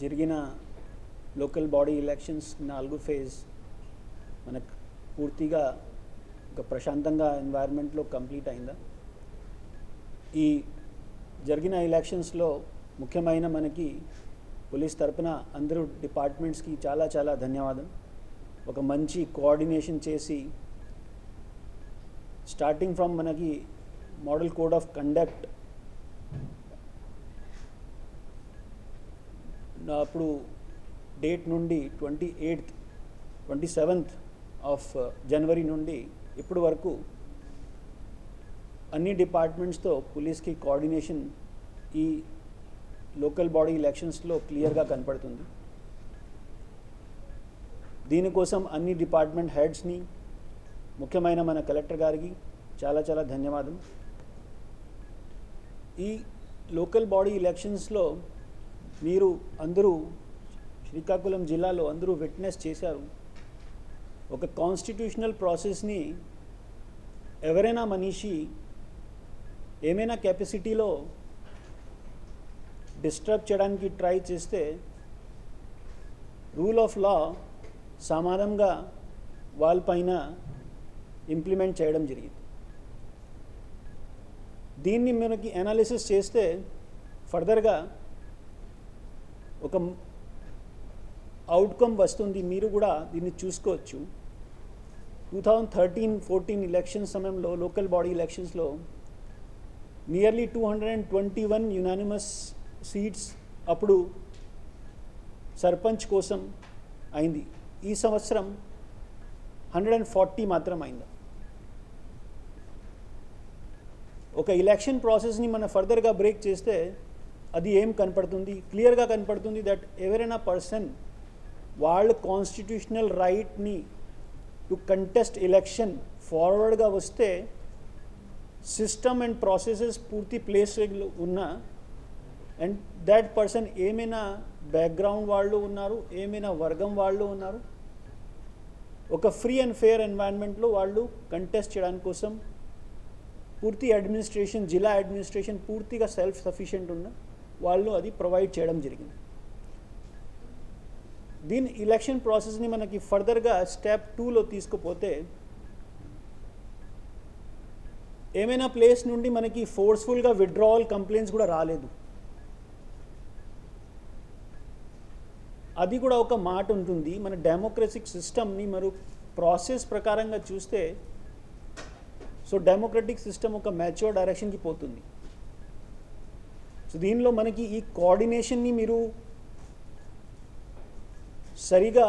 జరిగిన local body elections 4 phase మనకు పూర్తిగా ఒక ప్రశాంతంగా ఎన్వైరన్మెంట్లో కంప్లీట్ అయిందా? ఈ జరిగిన ఎలక్షన్స్లో ముఖ్యమైన మనకి పోలీస్ తరపున అందరూ డిపార్ట్మెంట్స్కి చాలా చాలా ధన్యవాదం. ఒక మంచి కోఆర్డినేషన్ చేసి స్టార్టింగ్ ఫ్రమ్ మనకి మోడల్ కోడ్ ఆఫ్ కండక్ట్ అప్పుడు డేట్ నుండి 27th ఆఫ్ జనవరి నుండి ఇప్పటి వరకు అన్ని డిపార్ట్మెంట్స్తో పోలీస్కి కోఆర్డినేషన్ ఈ లోకల్ బాడీ ఎలక్షన్స్లో క్లియర్గా కనపడుతుంది. దీనికోసం అన్ని డిపార్ట్మెంట్ హెడ్స్ని ముఖ్యమైన మన కలెక్టర్ గారికి చాలా చాలా ధన్యవాదం. ఈ లోకల్ బాడీ ఎలక్షన్స్లో మీరు అందరూ శ్రీకాకుళం జిల్లాలో అందరూ విట్నెస్ చేశారు. ఒక కాన్స్టిట్యూషనల్ ప్రాసెస్ని ఎవరైనా మనిషి ఏమైనా కెపాసిటీలో డిస్టర్బ్ చేయడానికి ట్రై చేస్తే రూల్ ఆఫ్ లా సమానంగా వాళ్ళపైన ఇంప్లిమెంట్ చేయడం జరిగింది. దీన్ని మనకి అనాలిసిస్ చేస్తే ఫర్దర్గా ఒక అవుట్కమ్ వస్తుంది. మీరు కూడా దీన్ని చూసుకోవచ్చు. 2013-14 ఎలక్షన్ సమయంలో లోకల్ బాడీ ఎలక్షన్స్లో నియర్లీ 221 యునానిమస్ సీట్స్ అప్పుడు సర్పంచ్ కోసం అయింది. ఈ సంవత్సరం 140 మాత్రం అయింది. ఒక ఎలక్షన్ ప్రాసెస్ని మనం ఫర్దర్గా బ్రేక్ చేస్తే అది ఏం కనపడుతుంది? క్లియర్గా కనపడుతుంది దట్ ఎవరైనా పర్సన్ వాళ్ళ కాన్స్టిట్యూషనల్ రైట్ని టు కంటెస్ట్ ఎలక్షన్ ఫార్వర్డ్గా వస్తే సిస్టమ్ అండ్ ప్రాసెసెస్ పూర్తి ప్లేస్ ఉన్నా అండ్ దాట్ పర్సన్ ఏమైనా బ్యాక్గ్రౌండ్ వాళ్ళు ఉన్నారు, ఏమైనా వర్గం వాళ్ళు ఉన్నారు, ఒక ఫ్రీ అండ్ ఫెయిర్ ఎన్వైరన్మెంట్లో వాళ్ళు కంటెస్ట్ చేయడానికి కోసం పూర్తి అడ్మినిస్ట్రేషన్, జిల్లా అడ్మినిస్ట్రేషన్ పూర్తిగా సెల్ఫ్ సఫిషియెంట్ ఉన్న వాళ్ళు అది ప్రొవైడ్ చేయడం జరిగింది. దీని ఎలక్షన్ ప్రాసెస్ని మనకి ఫర్దర్గా స్టెప్ 2లో తీసుకుపోతే ఏమైనా ప్లేస్ నుండి మనకి ఫోర్స్ఫుల్గా విత్డ్రావల్ కంప్లైంట్స్ కూడా రాలేదు. అది కూడా ఒక మాట ఉంటుంది. మన డెమోక్రటిక్ సిస్టమ్ని మరి ప్రాసెస్ ప్రకారంగా చూస్తే సో డెమోక్రటిక్ సిస్టమ్ ఒక మ్యాచ్యూర్ డైరెక్షన్కి పోతుంది. సో దీనిలో మనకి ఈ కోఆర్డినేషన్ని మీరు సరిగా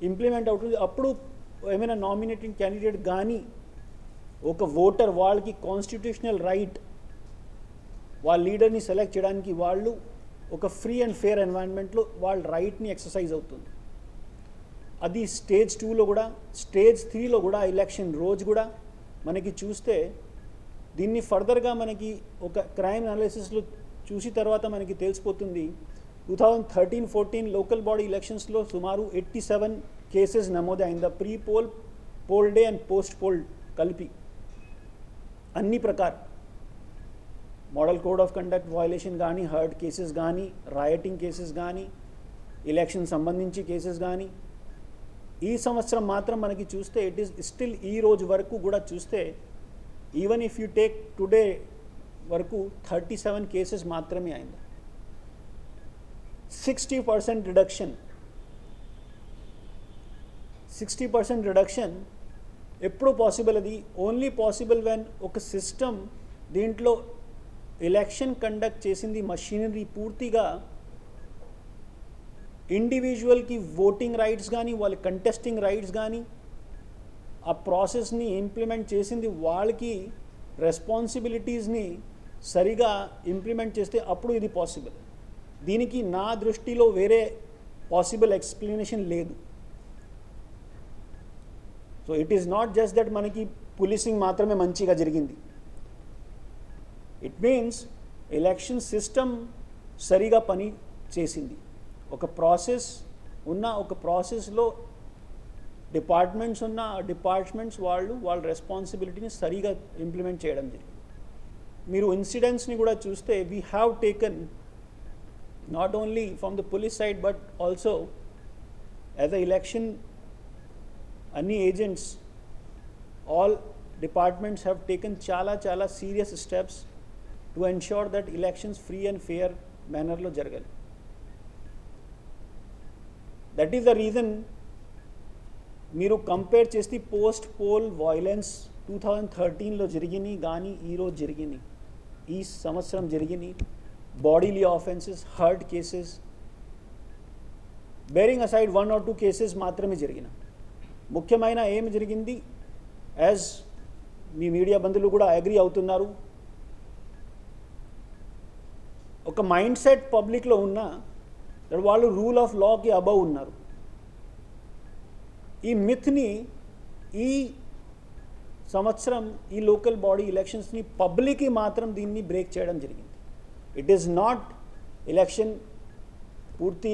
ఇంప్లిమెంట్ అవుతుంది. అప్పుడు ఏమైనా నామినేటింగ్ క్యాండిడేట్ కానీ ఒక ఓటర్ వాళ్ళకి కాన్స్టిట్యూషనల్ రైట్ వాళ్ళ లీడర్ని సెలెక్ట్ చేయడానికి వాళ్ళు ఒక ఫ్రీ అండ్ ఫెయిర్ ఎన్వైరన్మెంట్లో వాళ్ళ రైట్ని ఎక్సర్సైజ్ అవుతుంది. అది స్టేజ్ 2లో కూడా, స్టేజ్ 3లో కూడా ఎలక్షన్ రోజు కూడా మనకి చూస్తే దీన్ని ఫర్దర్గా మనకి ఒక క్రైమ్ అనాలిసిస్లో చూసి తర్వాత మనకి తెలిసిపోతుంది. 2013-14 లోకల్ బాడీ ఎలక్షన్స్లో సుమారు 87 కేసెస్ నమోదైందా pre poll, poll day and post poll కలిపి అన్ని ప్రకారం model code of conduct violation కానీ, హర్ట్ కేసెస్ కానీ, రాయటింగ్ కేసెస్ కానీ, ఎలక్షన్ సంబంధించి కేసెస్ కానీ ఈ సంవత్సరం మాత్రం మనకి చూస్తే ఇట్ ఈస్ స్టిల్ ఈ రోజు వరకు కూడా చూస్తే even if you take today వరకు 37 కేసెస్ మాత్రమే అయింది. 60% రిడక్షన్. 60% రిడక్షన్ ఎప్పుడు పాసిబుల్? అది ఓన్లీ పాసిబుల్ వెన్ ఒక సిస్టమ్ దీంట్లో ఎలక్షన్ కండక్ట్ చేసింది మషీనరీ పూర్తిగా ఇండివిజువల్కి ఓటింగ్ రైట్స్ కానీ, వాళ్ళ కంటెస్టింగ్ రైట్స్ కానీ ఆ ప్రాసెస్ని ఇంప్లిమెంట్ చేసింది వాళ్ళకి రెస్పాన్సిబిలిటీస్ని సరిగా ఇంప్లిమెంట్ చేస్తే అప్పుడు ఇది పాసిబుల్. దీనికి నా దృష్టిలో వేరే పాసిబుల్ ఎక్స్ప్లెనేషన్ లేదు. So it is not just that మనకి పోలీసింగ్ మాత్రమే మంచిగా జరిగింది. ఇట్ మీన్స్ ఎలక్షన్ సిస్టమ్ సరిగా పని చేసింది. ఒక ప్రాసెస్ ఉన్న, ఒక ప్రాసెస్లో డిపార్ట్మెంట్స్ ఉన్న, ఆ డిపార్ట్మెంట్స్ వాళ్ళ రెస్పాన్సిబిలిటీని సరిగా ఇంప్లిమెంట్ చేయడం జరిగింది. మీరు ఇన్సిడెంట్స్ని కూడా చూస్తే we have taken not only from the police side but also as a election any agents, all departments have taken chala serious steps to ensure that elections free and fair manner lo jaragali. That is the reason మీరు compare చేస్తే post poll violence 2013లో జరిగినాయి కానీ ఈరోజు జరిగినాయి, ఈ సంవత్సరం జరిగినాయి bodily offences, hurt cases, bearing aside 1 or 2 cases మాత్రమే జరిగిన. ముఖ్యమైన ఏమి జరిగింది, యాజ్ మీ మీడియా బంధువులు కూడా అగ్రీ అవుతున్నారు, ఒక మైండ్ సెట్ పబ్లిక్లో ఉన్న వాళ్ళు రూల్ ఆఫ్ లాకి అబవ్ ఉన్నారు. ఈ మిత్ని ఈ సంవత్సరం ఈ లోకల్ బాడీ ఎలక్షన్స్ని పబ్లిక్కి మాత్రం దీన్ని బ్రేక్ చేయడం జరిగింది. ఇట్ ఈస్ నాట్ ఎలక్షన్ పూర్తి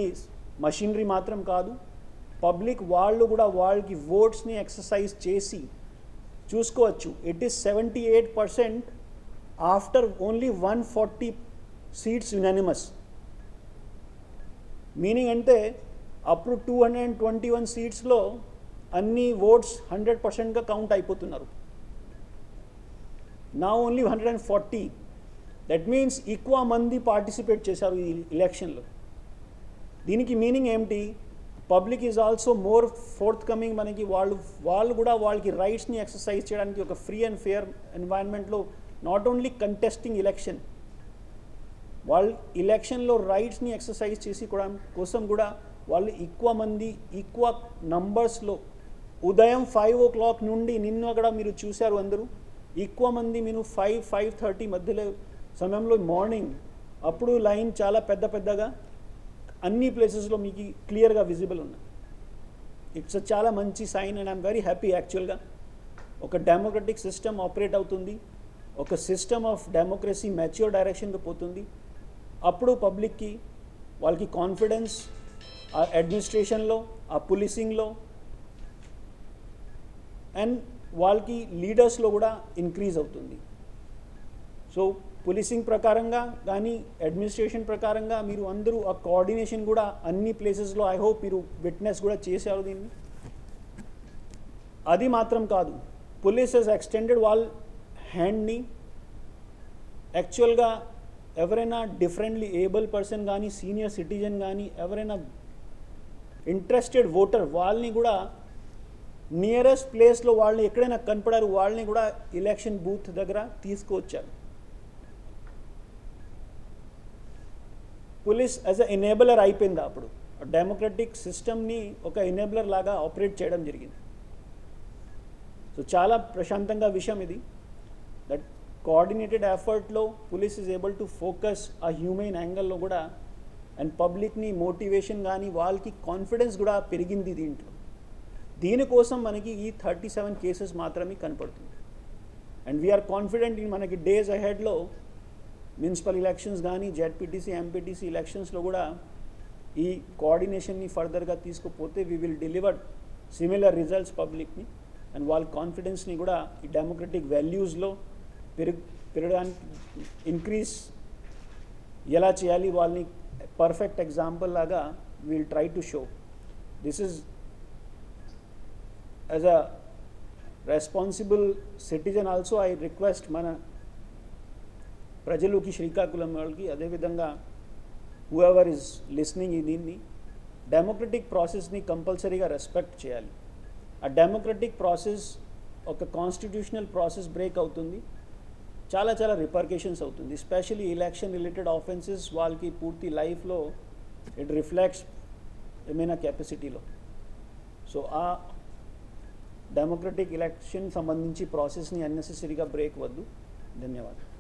మషినరీ మాత్రం కాదు, పబ్లిక్ వాళ్ళు కూడా వాళ్ళకి ఓట్స్ని ఎక్సర్సైజ్ చేసి చూసుకోవచ్చు. It is 78% after only 140 seats unanimous. Meaning అంటే అప్పుడు 221 సీట్స్లో అన్ని ఓట్స్ 100%గా కౌంట్ అయిపోతున్నారు. నా ఓన్లీ 140. దట్ మీన్స్ ఎక్కువ మంది పార్టిసిపేట్ చేశారు ఈ ఎలక్షన్లో. దీనికి మీనింగ్ ఏమిటి, public is also more forthcoming. మనకి వాళ్ళు కూడా వాళ్ళకి రైట్స్ని ఎక్సర్సైజ్ చేయడానికి ఒక ఫ్రీ అండ్ ఫేర్ ఎన్వైరన్మెంట్లో నాట్ ఓన్లీ కంటెస్టింగ్ ఎలక్షన్, వాళ్ళు ఎలక్షన్లో రైట్స్ని ఎక్సర్సైజ్ చేసి కోసం కూడా వాళ్ళు ఎక్కువ మంది ఎక్కువ నంబర్స్లో ఉదయం 5 o'clock నుండి నిన్న కూడా మీరు చూశారు అందరూ ఎక్కువ మంది మీరు 5-5:30 మధ్యలో సమయంలో మార్నింగ్ అప్పుడు లైన్ చాలా పెద్దగా అన్ని ప్లేసెస్లో మీకు క్లియర్గా విజిబుల్ ఉన్నాయి. ఇట్స్ చాలా మంచి sign and I'm very happy. యాక్చువల్గా ఒక డెమోక్రటిక్ సిస్టమ్ ఆపరేట్ అవుతుంది, ఒక సిస్టమ్ ఆఫ్ డెమోక్రసీ మ్యాచ్యూర్ డైరెక్షన్కి పోతుంది. అప్పుడు పబ్లిక్కి వాళ్ళకి కాన్ఫిడెన్స్ ఆ అడ్మినిస్ట్రేషన్లో, ఆ పోలీసింగ్లో అండ్ వాళ్ళకి లీడర్స్లో కూడా ఇంక్రీజ్ అవుతుంది. సో పోలీసింగ్ ప్రకారంగా కానీ అడ్మినిస్ట్రేషన్ ప్రకారంగా మీరు అందరూ ఆ కోఆర్డినేషన్ కూడా అన్ని ప్లేసెస్లో ఐ హోప్ మీరు విట్నెస్ కూడా చేశారు దీన్ని. అది మాత్రం కాదు, పోలీస్ హెస్ ఎక్స్టెండెడ్ వాళ్ళ హ్యాండ్ని. యాక్చువల్గా ఎవరైనా డిఫరెంట్లీ ఏబుల్ పర్సన్ కానీ సీనియర్ సిటిజన్ కానీ ఎవరైనా ఇంట్రెస్టెడ్ ఓటర్ వాళ్ళని కూడా నియరెస్ట్ ప్లేస్లో వాళ్ళని ఎక్కడైనా కనపడారు వాళ్ళని కూడా ఎలక్షన్ బూత్ దగ్గర తీసుకువచ్చారు. పోలీస్ యాజ్ అ ఎనేబులర్ అయిపోయింది. అప్పుడు డెమోక్రటిక్ సిస్టమ్ని ఒక ఎనేబులర్ లాగా ఆపరేట్ చేయడం జరిగింది. సో చాలా ప్రశాంతంగా విషయం ఇది. దట్ కోఆర్డినేటెడ్ ఎఫర్ట్లో police is able to focus ఆ హ్యూమన్ యాంగిల్లో కూడా అండ్ పబ్లిక్ని మోటివేషన్ కానీ వాళ్ళకి కాన్ఫిడెన్స్ కూడా పెరిగింది దీంట్లో. దీనికోసం మనకి ఈ 37 కేసెస్ మాత్రమే కనపడుతుంది. అండ్ వీఆర్ కాన్ఫిడెంట్ ఇన్ మనకి డేస్ అహెడ్లో మున్సిపల్ ఎలక్షన్స్ కానీ జెడ్పీటీసీ ఎంపీటీసీ ఎలక్షన్స్లో కూడా ఈ కోఆర్డినేషన్ని ఫర్దర్గా తీసుకుపోతే we will deliver similar results పబ్లిక్ని అండ్ వాళ్ళ కాన్ఫిడెన్స్ని కూడా ఈ డెమోక్రటిక్ వాల్యూస్లో పెరగడానికి ఇంక్రీజ్ ఎలా చేయాలి వాళ్ళని పర్ఫెక్ట్ ఎగ్జాంపుల్ లాగా we'll try to show. This is as a responsible citizen also I request మన ప్రజలకి శ్రీకాకుళం వాళ్ళకి అదేవిధంగా హూఎవర్ ఈజ్ లిస్నింగ్ దీన్ని డెమోక్రటిక్ ప్రాసెస్ని కంపల్సరీగా రెస్పెక్ట్ చేయాలి. ఆ డెమోక్రటిక్ ప్రాసెస్ ఒక కాన్స్టిట్యూషనల్ ప్రాసెస్ బ్రేక్ అవుతుంది, చాలా రిపర్కేషన్స్ అవుతుంది. ఎస్పెషలీ ఎలక్షన్ రిలేటెడ్ ఆఫెన్సెస్ వాళ్ళకి పూర్తి లైఫ్లో ఇట్ రిఫ్లెక్ట్స్ ఏమైనా కెపాసిటీలో. సో ఆ డెమోక్రటిక్ ఎలక్షన్ సంబంధించి ప్రాసెస్ని అన్నెసెసరీగా బ్రేక్ వద్దు. ధన్యవాదాలు.